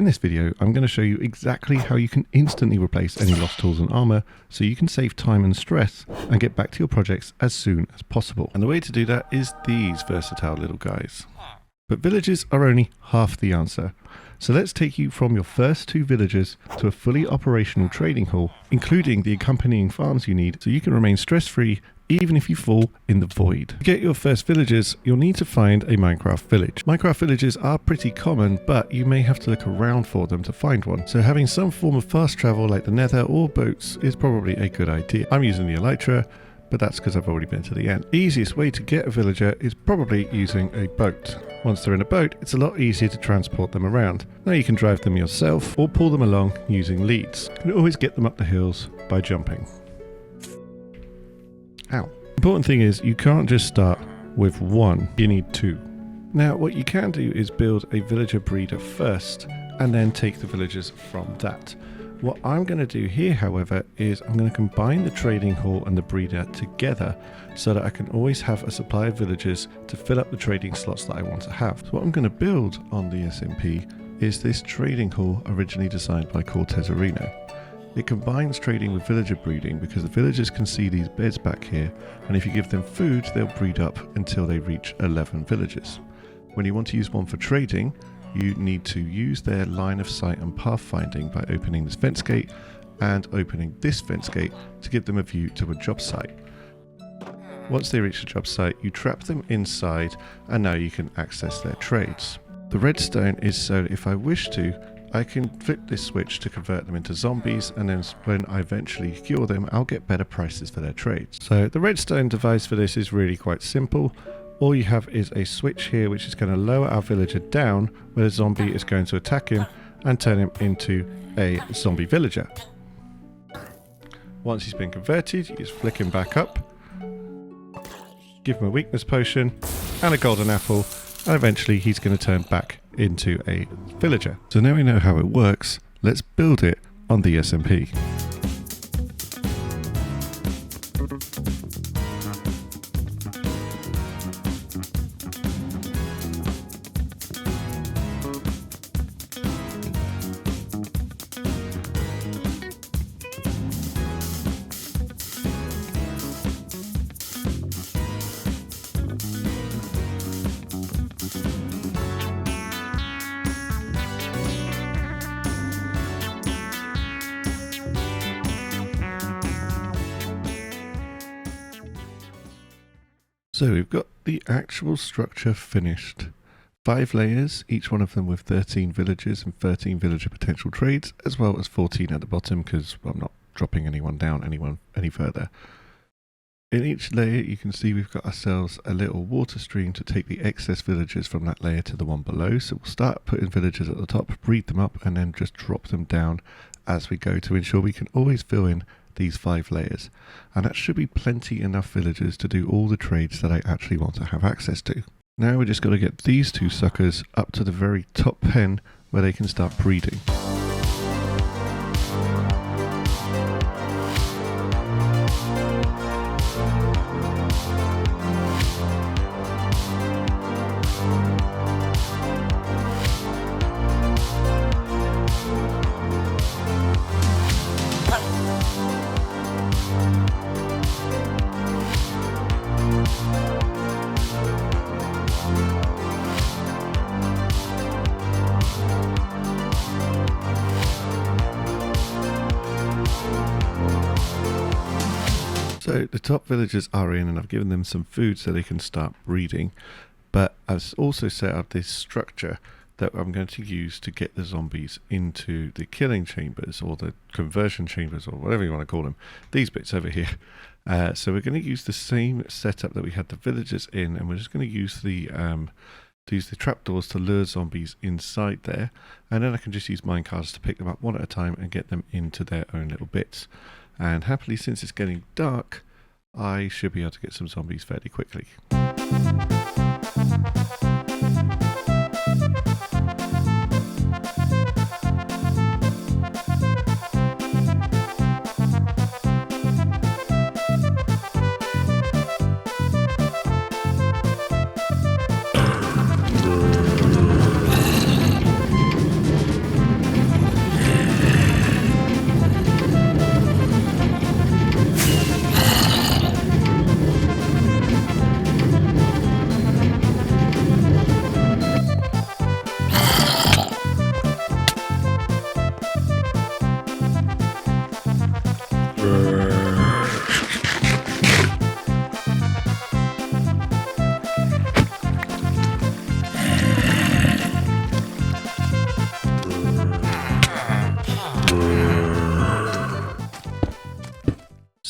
In this video, I'm going to show you exactly how you can instantly replace any lost tools and armor so you can save time and stress and get back to your projects as soon as possible. And the way to do that is these versatile little guys. But villages are only half the answer. So let's take you from your first 2 villages to a fully operational trading hall, including the accompanying farms you need so you can remain stress-free even if you fall in the void. To get your first villages, you'll need to find a Minecraft village. Minecraft villages are pretty common, but you may have to look around for them to find one. So having some form of fast travel like the Nether or boats is probably a good idea. I'm using the Elytra, but that's because I've already been to the end. The easiest way to get a villager is probably using a boat. Once they're in a boat, it's a lot easier to transport them around. Now you can drive them yourself or pull them along using leads. You can always get them up the hills by jumping. Ow. Important thing is you can't just start with 1, you need 2. Now what you can do is build a villager breeder first and then take the villagers from that. What I'm going to do here, however, is I'm going to combine the trading hall and the breeder together so that I can always have a supply of villagers to fill up the trading slots that I want to have. So what I'm going to build on the SMP is this trading hall originally designed by Cortezerino. It combines trading with villager breeding because the villagers can see these beds back here, and if you give them food, they'll breed up until they reach 11 villagers. When you want to use one for trading, you need to use their line of sight and pathfinding by opening this fence gate and opening this fence gate to give them a view to a job site. Once they reach the job site, you trap them inside and now you can access their trades. The redstone is so that if I wish to, I can flip this switch to convert them into zombies, and then when I eventually cure them, I'll get better prices for their trades. So the redstone device for this is really quite simple. All you have is a switch here which is going to lower our villager down where the zombie is going to attack him and turn him into a zombie villager. Once he's been converted, you just flick him back up, give him a weakness potion and a golden apple, and eventually he's going to turn back into a villager. So now we know how it works, let's build it on the SMP. So we've got the actual structure finished. 5 layers, each one of them with 13 villagers and 13 villager potential trades, as well as 14 at the bottom because I'm not dropping anyone down any further. In each layer you can see we've got ourselves a little water stream to take the excess villagers from that layer to the one below. So we'll start putting villagers at the top, breed them up and then just drop them down as we go to ensure we can always fill in these 5 layers, and that should be plenty enough villagers to do all the trades that I actually want to have access to. Now we just got to get these 2 suckers up to the very top pen where they can start breeding. So the top villagers are in and I've given them some food so they can start breeding, but I've also set up this structure that I'm going to use to get the zombies into the killing chambers or the conversion chambers or whatever you want to call them, these bits over here. So we're going to use the same setup that we had the villagers in, and we're just going to use the trapdoors to lure zombies inside there, and then I can just use minecarts to pick them up one at a time and get them into their own little bits. And happily, since it's getting dark, I should be able to get some zombies fairly quickly.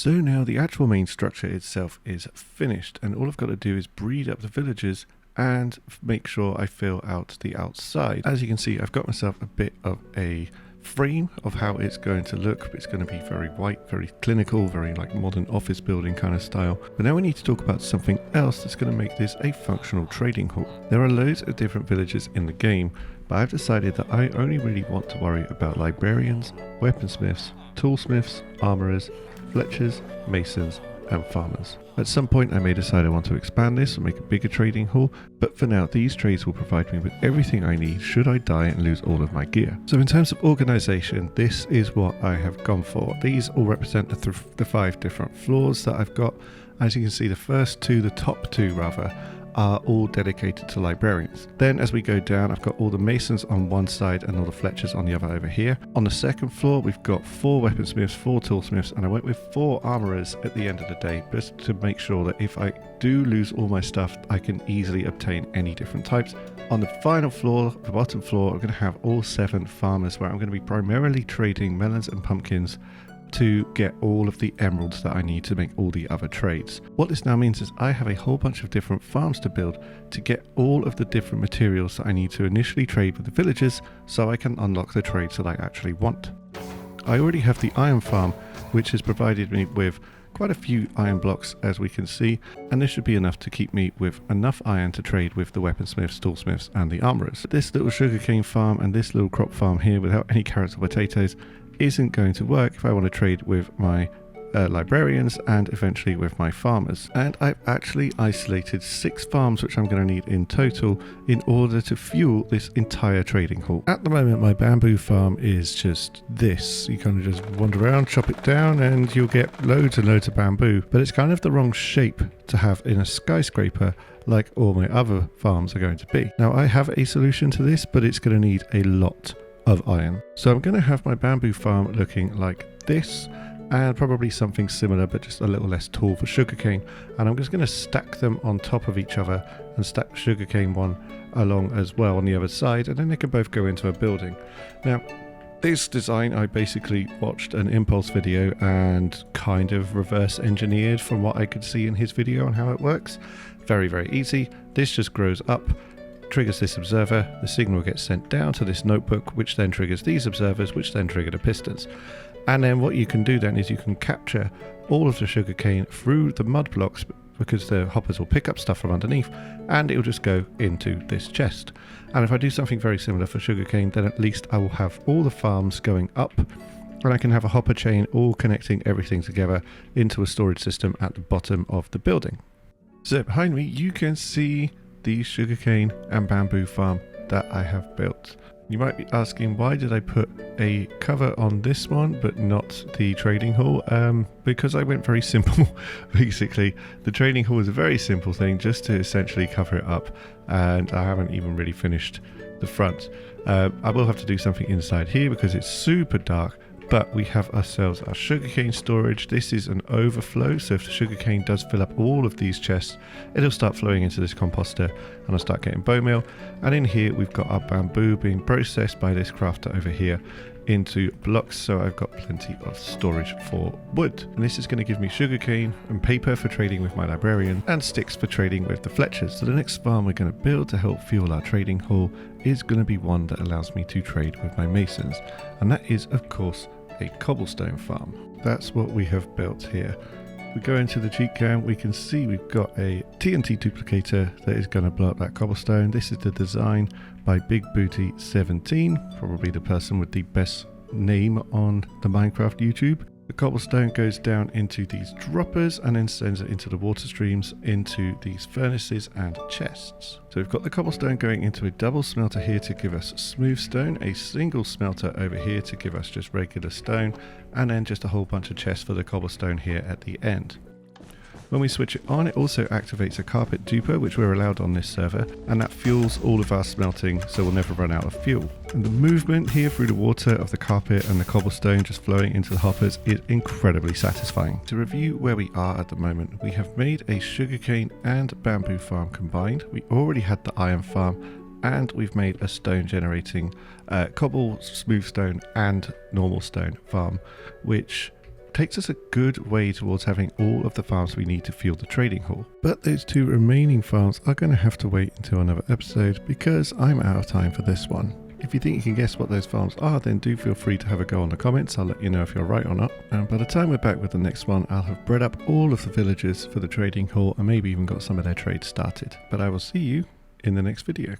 So now the actual main structure itself is finished, and all I've got to do is breed up the villagers and make sure I fill out the outside. As you can see, I've got myself a bit of a frame of how it's going to look. It's going to be very white, very clinical, very like modern office building kind of style. But now we need to talk about something else that's going to make this a functional trading hall. There are loads of different villages in the game, but I've decided that I only really want to worry about librarians, weaponsmiths, toolsmiths, armourers, fletchers, masons and farmers. At some point I may decide I want to expand this or make a bigger trading hall, but for now these trades will provide me with everything I need should I die and lose all of my gear. So in terms of organisation, this is what I have gone for. These all represent the 5 different floors that I've got. As you can see, the top two rather, are all dedicated to librarians. Then as we go down, I've got all the masons on one side and all the fletchers on the other over here. On the second floor, we've got 4 weaponsmiths, 4 toolsmiths, and I went with 4 armourers at the end of the day, just to make sure that if I do lose all my stuff, I can easily obtain any different types. On the final floor, the bottom floor, I'm going to have all 7 farmers, where I'm going to be primarily trading melons and pumpkins to get all of the emeralds that I need to make all the other trades. What this now means is I have a whole bunch of different farms to build to get all of the different materials that I need to initially trade with the villagers so I can unlock the trades that I actually want. I already have the iron farm, which has provided me with quite a few iron blocks, as we can see, and this should be enough to keep me with enough iron to trade with the weaponsmiths, toolsmiths and the armourers. This little sugarcane farm and this little crop farm here without any carrots or potatoes isn't going to work if I want to trade with my librarians and eventually with my farmers. And I've actually isolated 6 farms which I'm going to need in total in order to fuel this entire trading hall. At the moment my bamboo farm is just this. You kind of just wander around, chop it down and you'll get loads and loads of bamboo, but it's kind of the wrong shape to have in a skyscraper like all my other farms are going to be. Now I have a solution to this, but it's going to need a lot of iron. So I'm going to have my bamboo farm looking like this, and probably something similar but just a little less tall for sugarcane, and I'm just going to stack them on top of each other and stack the sugarcane one along as well on the other side, and then they can both go into a building. Now this design I basically watched an Impulse video and kind of reverse engineered from what I could see in his video on how it works. Very easy. This just grows up, triggers this observer, the signal gets sent down to this notebook, which then triggers these observers, which then trigger the pistons. And then what you can do then is you can capture all of the sugarcane through the mud blocks, because the hoppers will pick up stuff from underneath and it will just go into this chest. And if I do something very similar for sugarcane, then at least I will have all the farms going up, and I can have a hopper chain all connecting everything together into a storage system at the bottom of the building. So behind me you can see the sugarcane and bamboo farm that I have built. You might be asking, why did I put a cover on this one but not the trading hall? Because I went very simple. Basically, the trading hall is a very simple thing just to essentially cover it up, and I haven't even really finished the front. I will have to do something inside here because it's super dark, but we have ourselves our sugarcane storage. This is an overflow, so if the sugarcane does fill up all of these chests, it'll start flowing into this composter and I'll start getting bone meal. And in here we've got our bamboo being processed by this crafter over here into blocks, so I've got plenty of storage for wood. And this is going to give me sugarcane and paper for trading with my librarian, and sticks for trading with the fletchers. So the next farm we're going to build to help fuel our trading hall is going to be one that allows me to trade with my masons, and that is of course a cobblestone farm. That's what we have built here. We go into the cheat cam, we can see we've got a TNT duplicator that is going to blow up that cobblestone. This is the design by Big Booty 17, probably the person with the best name on the Minecraft YouTube. The cobblestone goes down into these droppers and then sends it into the water streams, into these furnaces and chests. So we've got the cobblestone going into a double smelter here to give us smooth stone, a single smelter over here to give us just regular stone, and then just a whole bunch of chests for the cobblestone here at the end. When we switch it on, it also activates a carpet duper, which we're allowed on this server, and that fuels all of our smelting, so we'll never run out of fuel. And the movement here through the water of the carpet and the cobblestone just flowing into the hoppers is incredibly satisfying. To review where we are at the moment, we have made a sugarcane and bamboo farm combined. We already had the iron farm, and we've made a stone generating cobble, smooth stone and normal stone farm, which takes us a good way towards having all of the farms we need to fuel the trading hall. But those 2 remaining farms are going to have to wait until another episode because I'm out of time for this one. If you think you can guess what those farms are, then do feel free to have a go on the comments. I'll let you know if you're right or not. And by the time we're back with the next one, I'll have bred up all of the villagers for the trading hall and maybe even got some of their trades started. But I will see you in the next video.